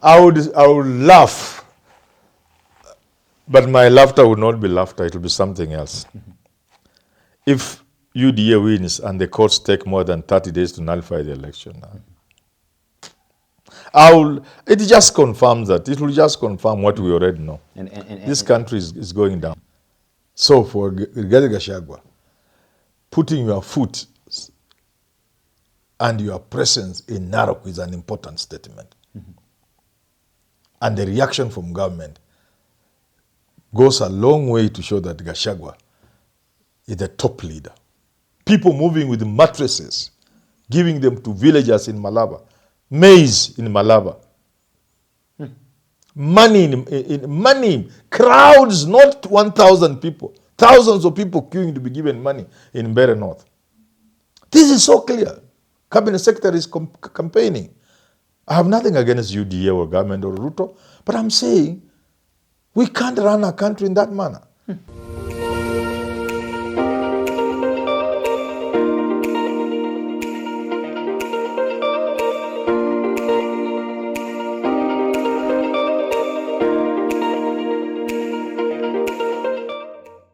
I would laugh, but my laughter would not be laughter. It will be something else. If UDA wins and the courts take more than 30 days to nullify the election, it just confirms that. It will just confirm what we already know. This country is going down. So for Rigathi Gachagua, putting your foot and your presence in Narok is an important statement. And the reaction from government goes a long way to show that Gachagua is the top leader. People moving with mattresses, giving them to villagers in Malaba, maize in Malaba, money, crowds, not 1,000 people, thousands of people queuing to be given money in Mbeere North. This is so clear. Cabinet Secretary is campaigning. I have nothing against UDA or government or Ruto, but I'm saying we can't run a country in that manner.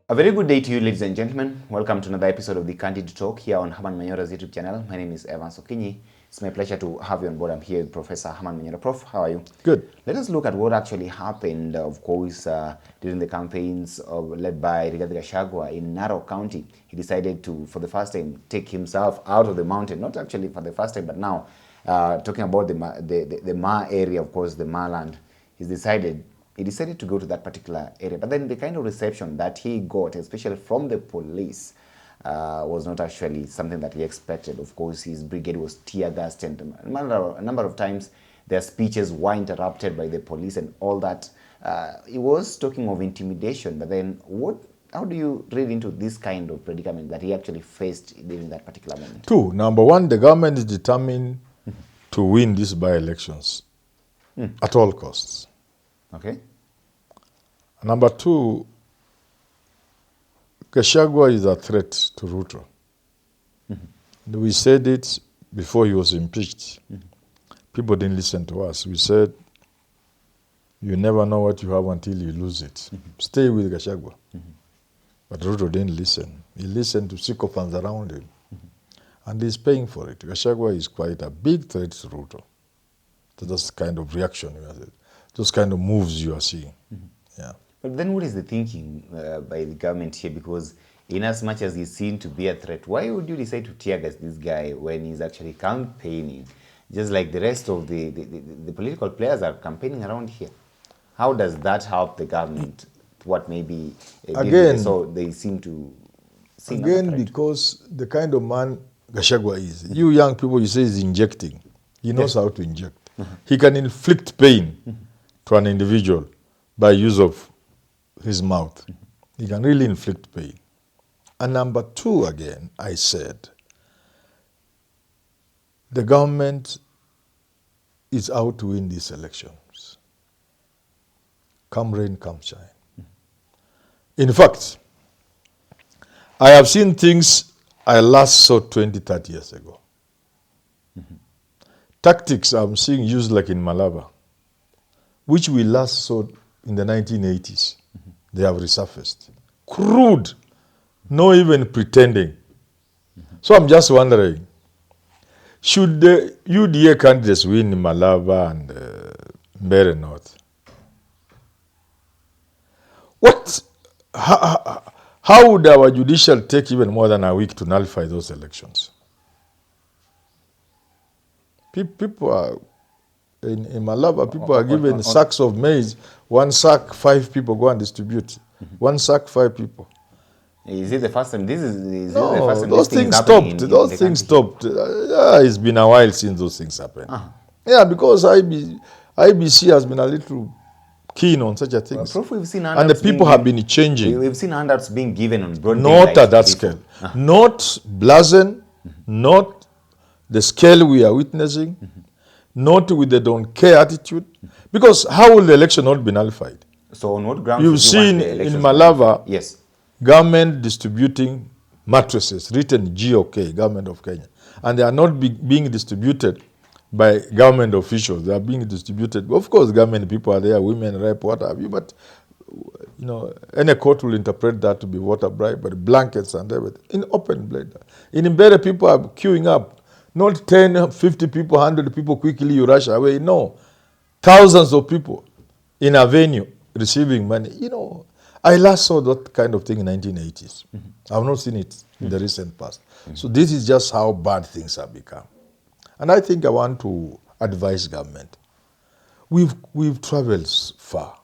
A very good day to you, ladies and gentlemen. Welcome to another episode of the Candid Talk here on Herman Manyora's YouTube channel. My name is Herman Sokinyi. It's my pleasure to have you on board. I'm here with Professor Herman Manyora. Prof, how are you? Good. Let us look at what actually happened, of course, during the campaigns led by Rigathi Gachagua in Narok County. He decided to, for the first time, take himself out of the mountain. Not actually for the first time, but now, talking about the Ma area, of course, the Ma land. He decided to go to that particular area. But then the kind of reception that he got, especially from the police, was not actually something that he expected. Of course, his brigade was tear-gassed, and a number of times their speeches were interrupted by the police and all that. He was talking of intimidation, but then how do you read into this kind of predicament that he actually faced during that particular moment? Two, number one, the government is determined to win these by-elections at all costs. Okay. Number two, Gachagua is a threat to Ruto. We said it before he was impeached. People didn't listen to us. We said, you never know what you have until you lose it. Stay with Gachagua. But Ruto didn't listen. He listened to sycophants around him. And he's paying for it. Gachagua is quite a big threat to Ruto. So that's the kind of reaction, those kind of moves you are seeing. Yeah. But then what is the thinking by the government here? Because in as much as he's seen to be a threat, why would you decide to tear gas this guy when he's actually campaigning? Just like the rest of the political players are campaigning around here. How does that help the government? What maybe again, so they seem to see again, because the kind of man Gachagua is. You young people, you say he's injecting. He knows how to inject. He can inflict pain to an individual by use of his mouth. He can really inflict pain. And number two, again, I said, the government is out to win these elections. Come rain, come shine. In fact, I have seen things I last saw 20, 30 years ago. Tactics I'm seeing used like in Malaba, which we last saw in the 1980s. They have resurfaced. Crude, no even pretending. So I'm just wondering, should the UDA candidates win in Malaba and Mbeere North? How would our judicial take even more than a week to nullify those elections? People are, in Malaba, people are given sacks of maize. One sack, 5 people go and distribute. One sack, 5 people. Is it the first time? No, the first time those things stopped. Those things stopped. It's been a while since those things happened. Yeah, because IBC has been a little keen on such a thing. Prof, we've seen and the people have been changing. We've seen handouts being given on broad not at that scale. Not brazen, not the scale we are witnessing, not with the don't care attitude. Because how will the election not be nullified? So on what grounds? You've seen in Malava, yes, government distributing mattresses, written GOK, Government of Kenya, and they are not being distributed by government officials. They are being distributed. Of course, government people are there, women, rape, what have you, but any court will interpret that to be water bribery, blankets and everything, in open blade. In Mbere, people are queuing up. Not 10, 50 people, 100 people, quickly you rush away. No. Thousands of people in a venue receiving money. I last saw that kind of thing in 1980s. I've not seen it in the recent past. So this is just how bad things have become. And I think I want to advise government. We've traveled far.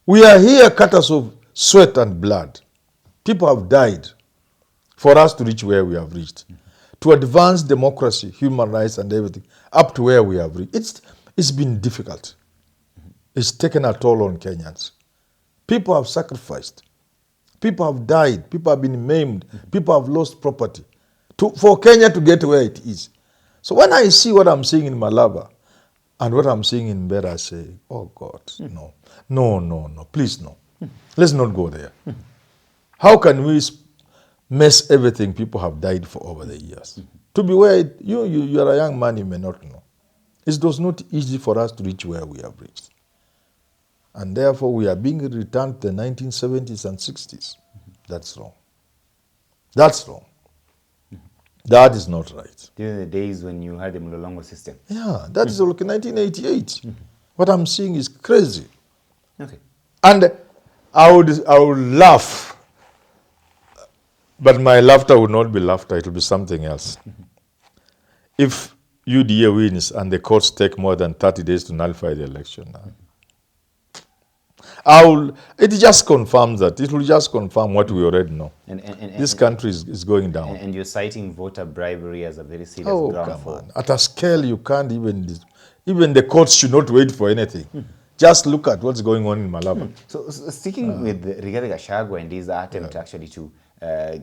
We are here cutters of sweat and blood. People have died for us to reach where we have reached. To advance democracy, human rights and everything, up to where we have reached. It's been difficult. It's taken a toll on Kenyans. People have sacrificed. People have died. People have been maimed. People have lost property. For Kenya to get where it is. So when I see what I'm seeing in Malaba and what I'm seeing in Mbera, I say, oh God, no. No, please no. Let's not go there. How can we mess everything people have died for over the years? To be where you are a young man, you may not know. It was not easy for us to reach where we have reached. And therefore, we are being returned to the 1970s and 60s. That's wrong. That's wrong. That is not right. During the days when you had the Mlolongo system. Yeah, that is like 1988. What I'm seeing is crazy. Okay. And I would laugh, but my laughter would not be laughter, it will be something else. If UDA wins and the courts take more than 30 days to nullify the election, it just confirms that. It will just confirm what we already know. This country is going down. And you're citing voter bribery as a very serious ground for... On. At a scale you can't even the courts should not wait for anything. Just look at what's going on in Malaba. So sticking with Rigathi Gachagua and his attempt actually to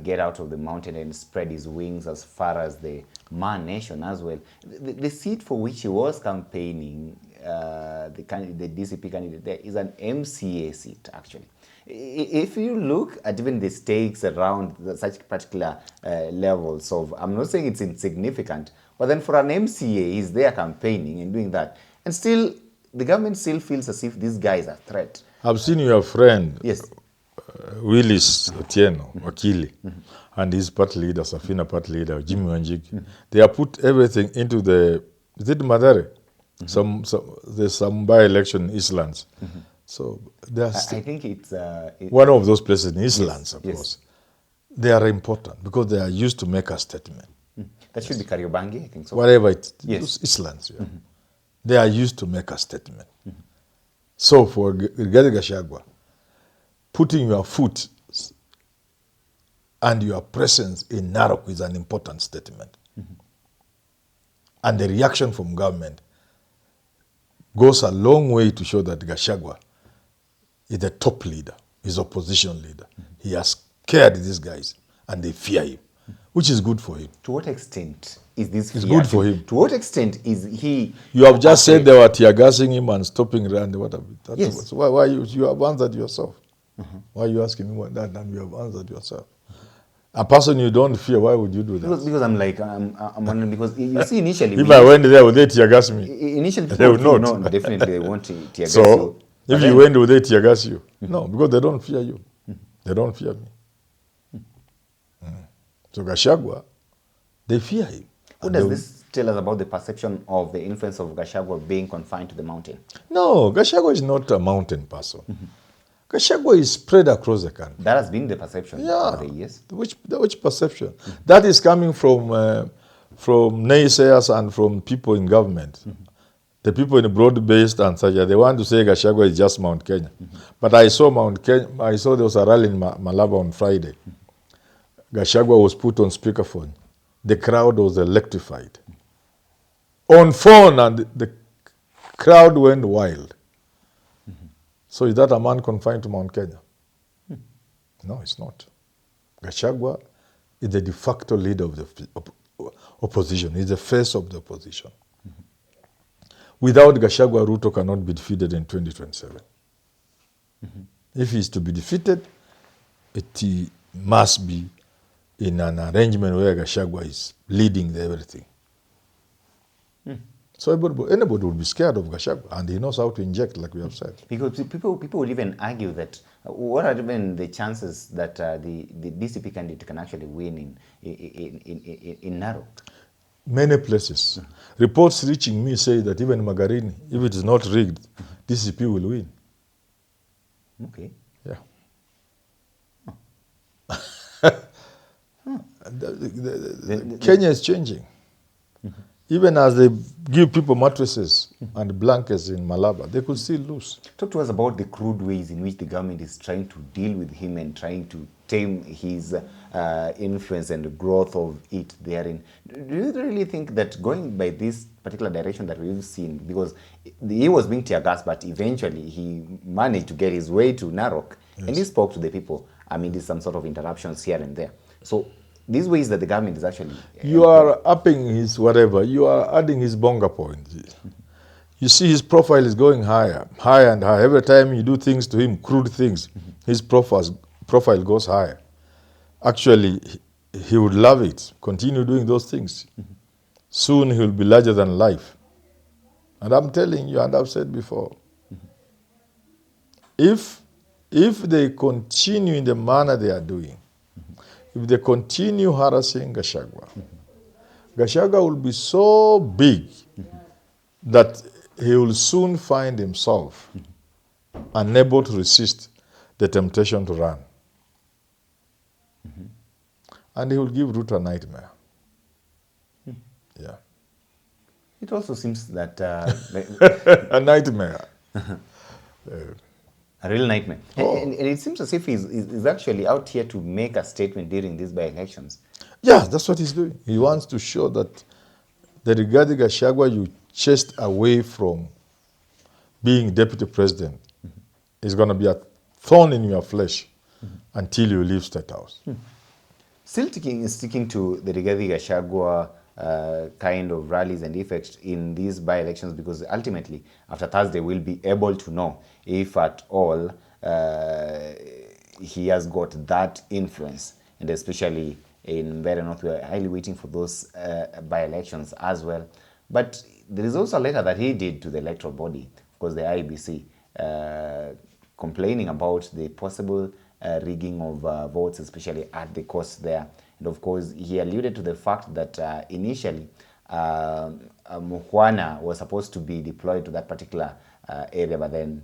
get out of the mountain and spread his wings as far as the Man Nation as well. The seat for which he was campaigning, the DCP candidate there, is an MCA seat actually. If you look at even the stakes around such particular levels of, I'm not saying it's insignificant, but then for an MCA, he's there campaigning and doing that. And still, the government still feels as if this guy is a threat. I've seen your friend, yes, Willis Otieno, Wakili, and his party leader, Safina party leader, Jimmy Wanjigi. They have put everything into is it Madare? There's some by-election in Eastlands. So I think it's... one of those places in Eastlands, of course. They are important because they are used to make a statement. That should be Kariobangi, I think so. Whatever it is, Eastlands, yeah. They are used to make a statement. So for Rigathi Gachagua, putting your foot and your presence in Narok is an important statement. And the reaction from government goes a long way to show that Gachagua is the top leader, is opposition leader. He has scared these guys and they fear him, which is good for him. To what extent is this It's good for him. To what extent is he... You have just said they were tear gassing him and stopping around. Yes. Why you have answered yourself? Why are you asking me what that and you have answered yourself? A person you don't fear, why would you do that? Because I'm like, I'm wondering, because you see initially... If I went there, would they tear gas me? Initially, they would not. No, definitely they won't tear gas you. So, if you went, would they tear gas you? No, because they don't fear you. They don't fear me. So Gachagua, they fear him. What does this tell us about the perception of the influence of Gachagua being confined to the mountain? No, Gachagua is not a mountain person. Gachagua is spread across the country. That has been the perception over the years. Which perception? That is coming from naysayers and from people in government. The people in the broad-based and such, they want to say Gachagua is just Mount Kenya. But I saw Mount Kenya, I saw there was a rally in Malaba on Friday. Gachagua was put on speakerphone. The crowd was electrified. On phone, and the crowd went wild. So is that a man confined to Mount Kenya? No, it's not. Gachagua is the de facto leader of the opposition. He's the face of the opposition. Without Gachagua, Ruto cannot be defeated in 2027. If he is to be defeated, it must be in an arrangement where Gachagua is leading everything. So anybody would be scared of Gachagua, and he knows how to inject, like we have said. Because people would even argue that what are even the chances that the DCP candidate can actually win in Narok? Many places. Reports reaching me say that even Magarini, if it is not rigged, DCP will win. Okay. Yeah. Kenya is changing. Even as they give people mattresses and blankets in Malaba, they could still lose. Talk to us about the crude ways in which the government is trying to deal with him and trying to tame his influence and the growth of it therein. Do you really think that going by this particular direction that we've seen, because he was being tear gassed, but eventually he managed to get his way to Narok, yes, and he spoke to the people. I mean, there's some sort of interruptions here and there. So these ways that the government is actually... You are upping his whatever. You are adding his bonga point. You see his profile is going higher, higher and higher. Every time you do things to him, crude things, his profile goes higher. Actually, he would love it. Continue doing those things. Soon he will be larger than life. And I'm telling you, and I've said before, if they continue in the manner they are doing, if they continue harassing Gachagua, Gachagua will be so big that he will soon find himself unable to resist the temptation to run. And he will give Ruto a nightmare. Yeah. It also seems that... a nightmare. A real nightmare. Oh. And it seems as if he's actually out here to make a statement during these by-elections. Yeah, that's what he's doing. He wants to show that the Rigathi Gachagua you chased away from being deputy president is going to be a thorn in your flesh until you leave State House. Still sticking to the Rigathi Gachagua kind of rallies and effects in these by-elections, because ultimately, after Thursday, we'll be able to know if at all he has got that influence, and especially in Mbeere North, we are highly waiting for those by-elections as well. But there is also a letter that he did to the electoral body, of course the IEBC, complaining about the possible rigging of votes, especially at the coast there. And of course, he alluded to the fact that initially Mukwana was supposed to be deployed to that particular area, but then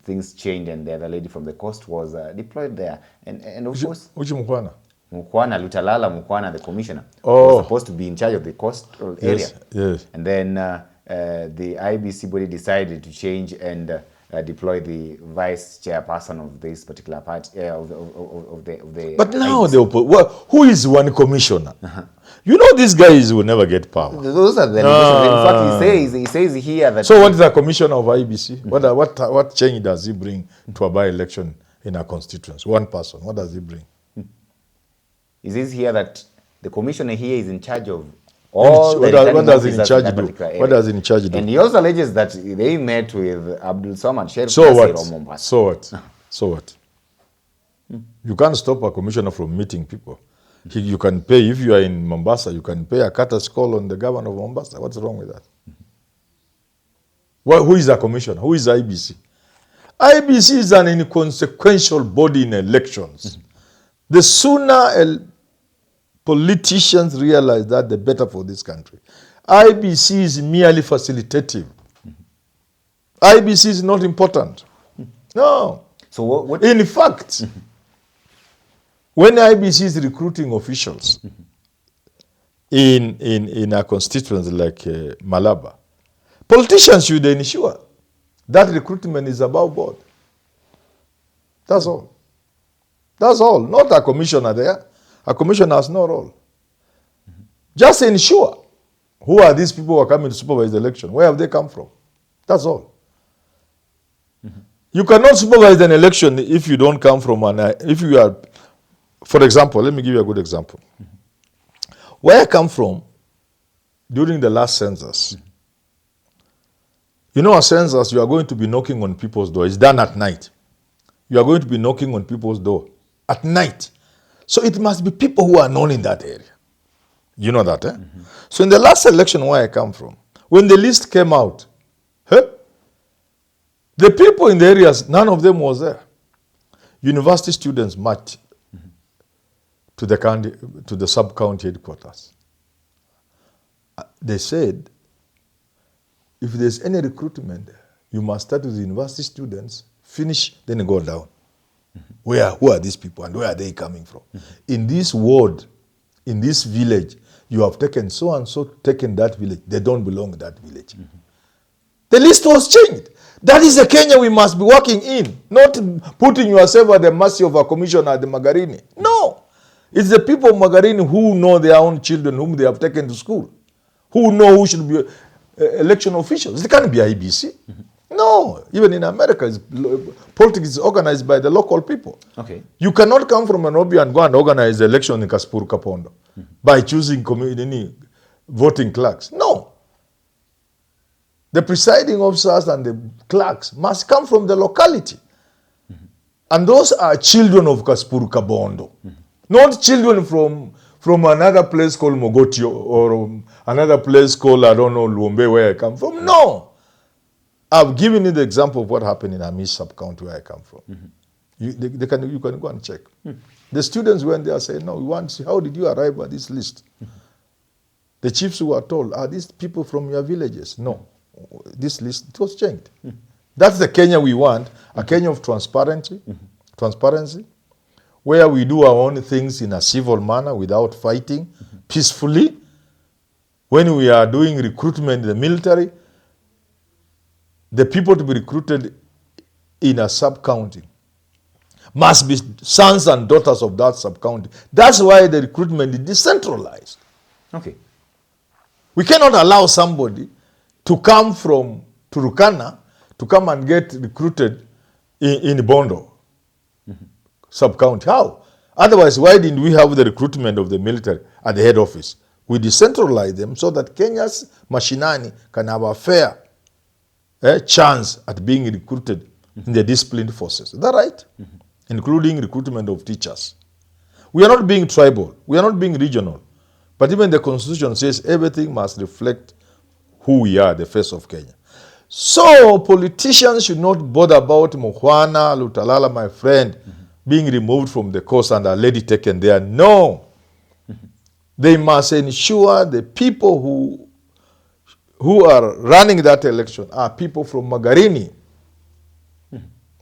things changed and the other lady from the coast was deployed there. And of course... Which Mukwana? Mukwana, Lutalala Mukwana, the commissioner, was supposed to be in charge of the coastal area. Yes. And then the IBC body decided to change and deploy the vice chairperson of this particular part of the. But now who is one commissioner? You know these guys will never get power. Those are the allegations. In fact, he says here that. So what is the commissioner of IBC? What change does he bring to a by-election in a constituency? One person. What does he bring? He says here that the commissioner here is in charge of all what does he in charge do? What does he in charge do? And he also alleges that they met with Abdul Samad Sherif. So what? So what? You can't stop a commissioner from meeting people. You can pay, if you are in Mombasa, you can pay a courtesy call on the governor of Mombasa. What's wrong with that? Who is a commissioner? Who is IBC? IBC is an inconsequential body in elections. The sooner politicians realize that, the better for this country. IBC is merely facilitative. IBC is not important. No. So what? In fact, when IBC is recruiting officials in a constituency like Malaba, politicians should ensure that recruitment is above board. That's all. That's all. Not a commissioner there. A commissioner has no role. Just ensure who are these people who are coming to supervise the election. Where have they come from? That's all. You cannot supervise an election if you don't come from if you are, for example, let me give you a good example. Where I come from, during the last census, you know, a census, you are going to be knocking on people's door. It's done at night. You are going to be knocking on people's door at night. So it must be people who are known in that area. You know that, eh? So in the last election where I come from, When the list came out, the people in the areas, none of them was there. University students marched to the sub-county headquarters. They said, if there's any recruitment, you must start with the university students, finish, then go down. Who are these people and where are they coming from? In this ward, in this village, you have taken so and so, taken that village. They don't belong to that village. The list was changed. That is the Kenya we must be working in, not putting yourself at the mercy of a commissioner at the Magarini. No. It's the people of Magarini who know their own children whom they have taken to school, who know who should be election officials. They can't be IBC. No. Even in America, politics is organized by the local people. Okay. You cannot come from Nairobi and go and organize the election in Kaspuru Kapondo by choosing voting clerks. No. The presiding officers and the clerks must come from the locality. And those are children of Kaspuru Kabondo. Not children from another place called Mogotio or another place called, I don't know, Luombe, where I come from. No. I've given you the example of what happened in Amish sub-county where I come from. You can go and check. The students went there and said, no, we want to see, how did you arrive at this list? The chiefs who were told, are these people from your villages? No. This list, it was changed. That's the Kenya we want, a Kenya of transparency, where we do our own things in a civil manner without fighting, peacefully. When we are doing recruitment in the military, the people to be recruited in a sub-county must be sons and daughters of that sub-county. That's why the recruitment is decentralized. Okay. We cannot allow somebody to come from Turukana to come and get recruited in Bondo sub-county. How? Otherwise, why didn't we have the recruitment of the military at the head office? We decentralize them so that Kenya's mashinani can have a fair chance at being recruited in the disciplined forces. Is that right? Including recruitment of teachers. We are not being tribal. We are not being regional. But even the constitution says everything must reflect who we are, the face of Kenya. So politicians should not bother about Mukhwana, Lutalala, my friend, being removed from the course and a lady taken there. No. They must ensure the people who are running that election are people from Magarini.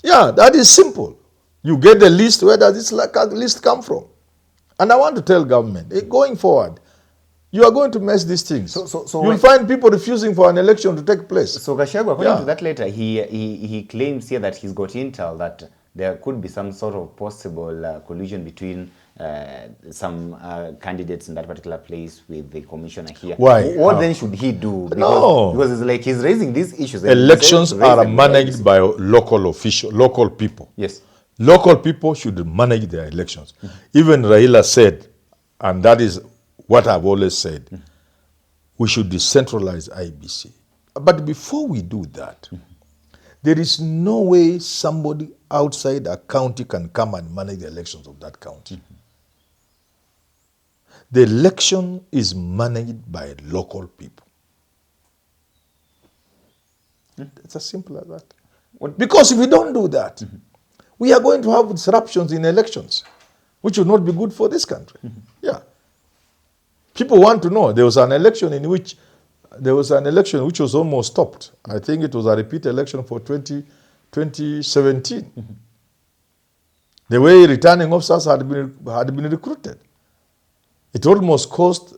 Yeah, that is simple. You get the list, where does this list come from? And I want to tell government, going forward, you are going to mess these things. So you'll find people refusing for an election to take place. So Gachagua, according to that letter, he claims here that he's got intel that there could be some sort of possible collusion between some candidates in that particular place with the commissioner here. Why? What then should he do? Because it's like he's raising these issues. Elections are managed by local people. Yes. Local people should manage their elections. Even Raila said, and that is what I've always said, we should decentralize IBC. But before we do that, there is no way somebody outside a county can come and manage the elections of that county. The election is managed by local people. It's as simple as that. Because if we don't do that, we are going to have disruptions in elections, which will not be good for this country. Yeah. People want to know. There was an election which was almost stopped. I think it was a repeat election for 2017. The way returning officers had been recruited. It almost caused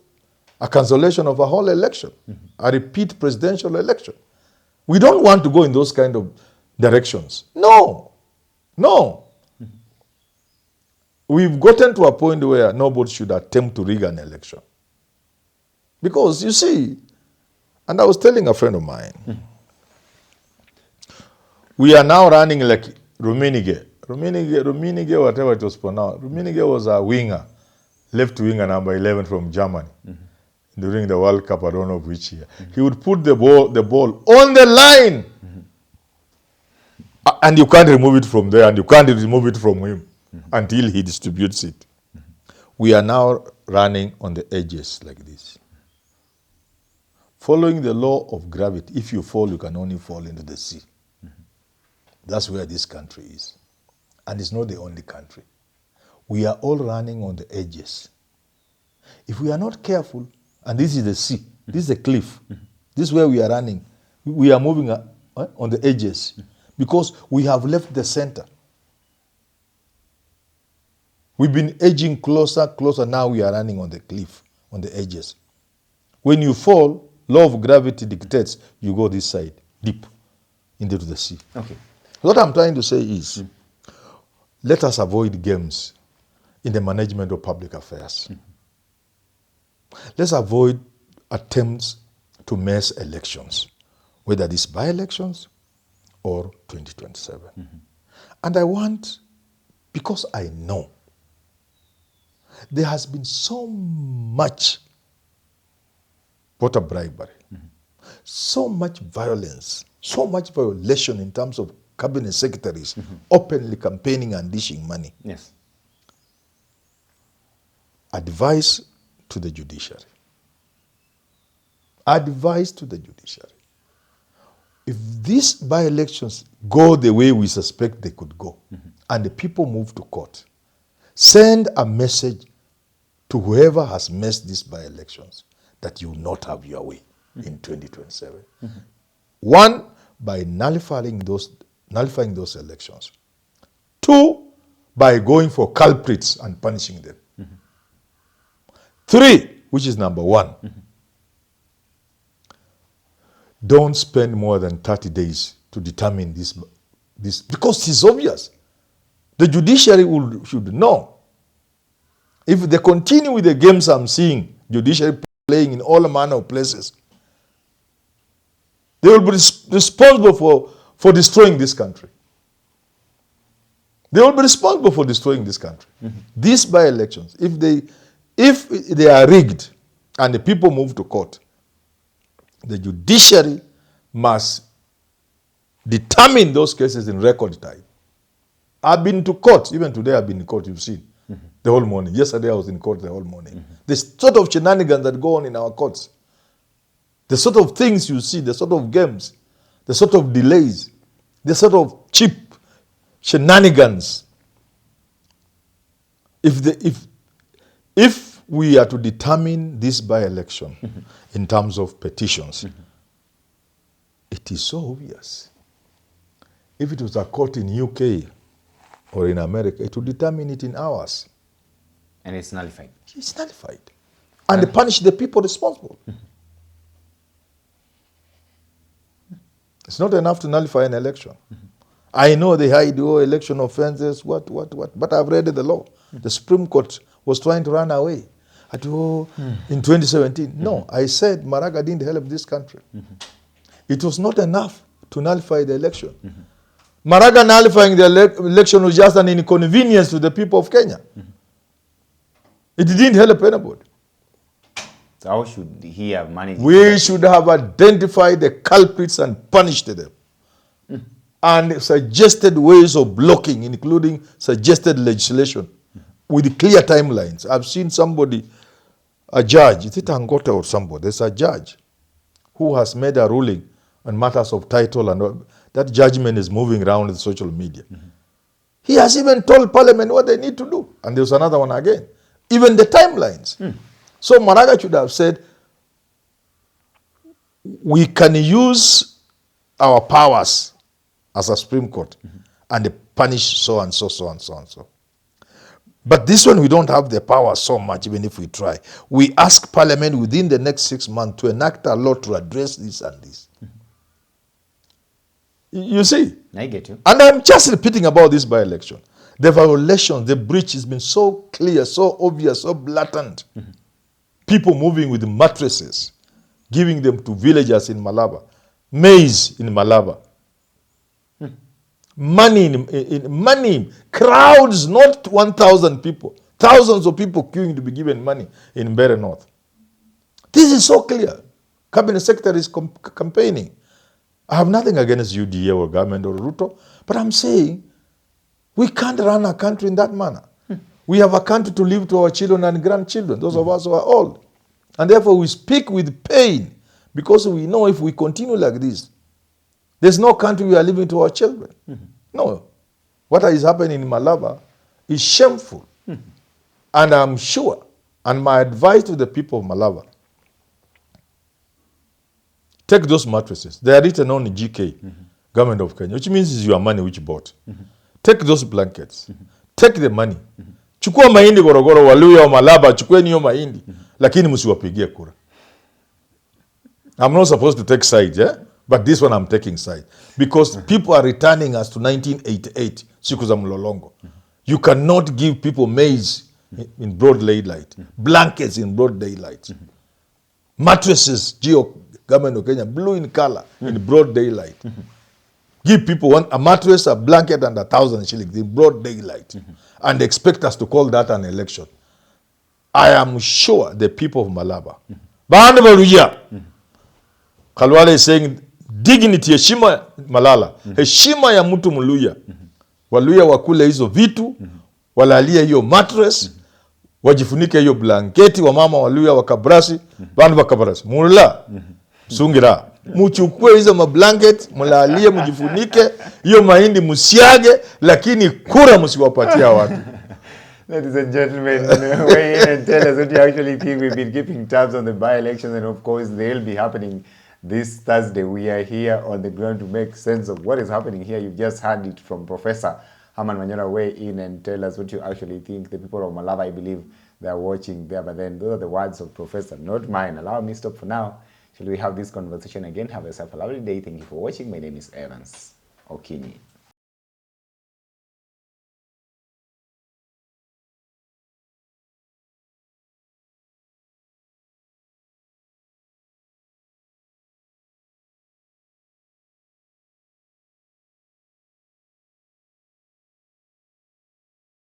a cancellation of a whole election, a repeat presidential election. We don't want to go in those kind of directions. No. We've gotten to a point where nobody should attempt to rig an election. Because you see, and I was telling a friend of mine, we are now running like Ruminige, whatever it was pronounced. Ruminige was a winger, left winger number 11 from Germany during the World Cup, I don't know which year. He would put the ball on the line. And you can't remove it from there, and you can't remove it from him until he distributes it. We are now running on the edges like this. following the law of gravity, if you fall, you can only fall into the sea. That's where this country is. And it's not the only country. We are all running on the edges. If we are not careful, and this is the sea, this is a cliff, this is where we are running. We are moving on the edges because we have left the center. We've been edging closer, closer. Now we are running on the cliff, on the edges. When you fall, law of gravity dictates you go this side, deep into the sea. Okay. What I'm trying to say is, let us avoid games in the management of public affairs. Let's avoid attempts to mess elections, whether it's by-elections or 2027. And I want, because I know there has been so much voter bribery, so much violence, so much violation in terms of cabinet secretaries openly campaigning and dishing money. Yes. Advice to the judiciary. Advice to the judiciary. If these by-elections go the way we suspect they could go, and the people move to court, send a message to whoever has messed these by-elections that you will not have your way in 2027. One, by nullifying those elections. Two, by going for culprits and punishing them. Three, which is number one, don't spend more than 30 days to determine this because it's obvious. The judiciary should know. If they continue with the games I'm seeing, judiciary playing in all manner of places, they will be responsible for destroying this country. They will be responsible for destroying this country. These by-elections, if they are rigged and the people move to court, the judiciary must determine those cases in record time. I've been to court. Even today I've been in court, you've seen, the whole morning. Yesterday I was in court the whole morning. The sort of shenanigans that go on in our courts, the sort of things you see, the sort of games, the sort of delays, the sort of cheap shenanigans. If we are to determine this by-election in terms of petitions, it is so obvious. If it was a court in UK or in America, it would determine it in hours. And it's nullified. It's nullified. And they punish the people responsible. It's not enough to nullify an election. I know they hide election offenses, what. But I've read the law. The Supreme Court was trying to run away. In 2017. No, I said Maraga didn't help this country. It was not enough to nullify the election. Maraga nullifying the election was just an inconvenience to the people of Kenya. It didn't help anybody. So how should he have managed? We should have identified the culprits and punished them. And suggested ways of blocking, including suggested legislation with clear timelines. I've seen somebody, a judge, is it Angota or somebody? There's a judge who has made a ruling on matters of title, and that judgment is moving around in social media. He has even told Parliament what they need to do. And there's another one again. Even the timelines. So Maraga should have said, we can use our powers as a Supreme Court and punish so and so, so and so and so. But this one, we don't have the power so much, even if we try. We ask Parliament within the next 6 months to enact a law to address this and this. You see? I get you. And I'm just repeating about this by-election. The violation, the breach has been so clear, so obvious, so blatant. People moving with mattresses, giving them to villagers in Malaba, maize in Malaba. Money, crowds, not 1,000 people, thousands of people queuing to be given money in Mbeere North. This is so clear. Cabinet Secretary is campaigning. I have nothing against UDA or government or Ruto, but I'm saying we can't run a country in that manner. We have a country to leave to our children and grandchildren, those of us who are old. And therefore we speak with pain Because we know if we continue like this, there's no country we are leaving to our children. No. What is happening in Malaba is shameful. And I'm sure, and my advice to the people of Malaba, take those mattresses. They are written on the GK, Government of Kenya, which means it's your money which you bought. Take those blankets. Take the money. Chukua mahindi Gorogoro, Waluya wa Malaba, chukueni hiyo mahindi, lakini msiwapigie kura. I'm not supposed to take sides, yeah? But this one I'm taking side. Because people are returning us to 1988, siku za mlolongo. You cannot give people maize in broad daylight, blankets in broad daylight, mattresses, Government of Kenya, blue in color, in broad daylight. Give people a mattress, a blanket, and 1,000 shillings in broad daylight, and expect us to call that an election. I am sure the people of Malaba, Bahanda Baruja, Kalwale is saying, dignity, heshima Malala, heshima ya mtu Mluya. Waluya wakule hizo vitu, walalia hiyo mattress, wajifunike hiyo blanketi, wamama Waluya wakabrasi, bandu wakabrasi. Mula, sungira. Muchukue hizo mablanket, mulalie, mujifunike, hiyo mahindi musiage, lakini kura musiwapatia watu. Ladies and gentlemen, weigh in and tell us what you actually think. We've been keeping tabs on the by-elections, and of course they'll be happening this Thursday. We are here on the ground to make sense of what is happening here. You've just heard it from Professor Herman Manyora. Weigh in and tell us what you actually think. The people of Malaba, I believe, they are watching there, but then those are the words of Professor, not mine. Allow me to stop for now. Shall we have this conversation again? Have yourself a lovely day. Thank you for watching. My name is Evans Okinyi.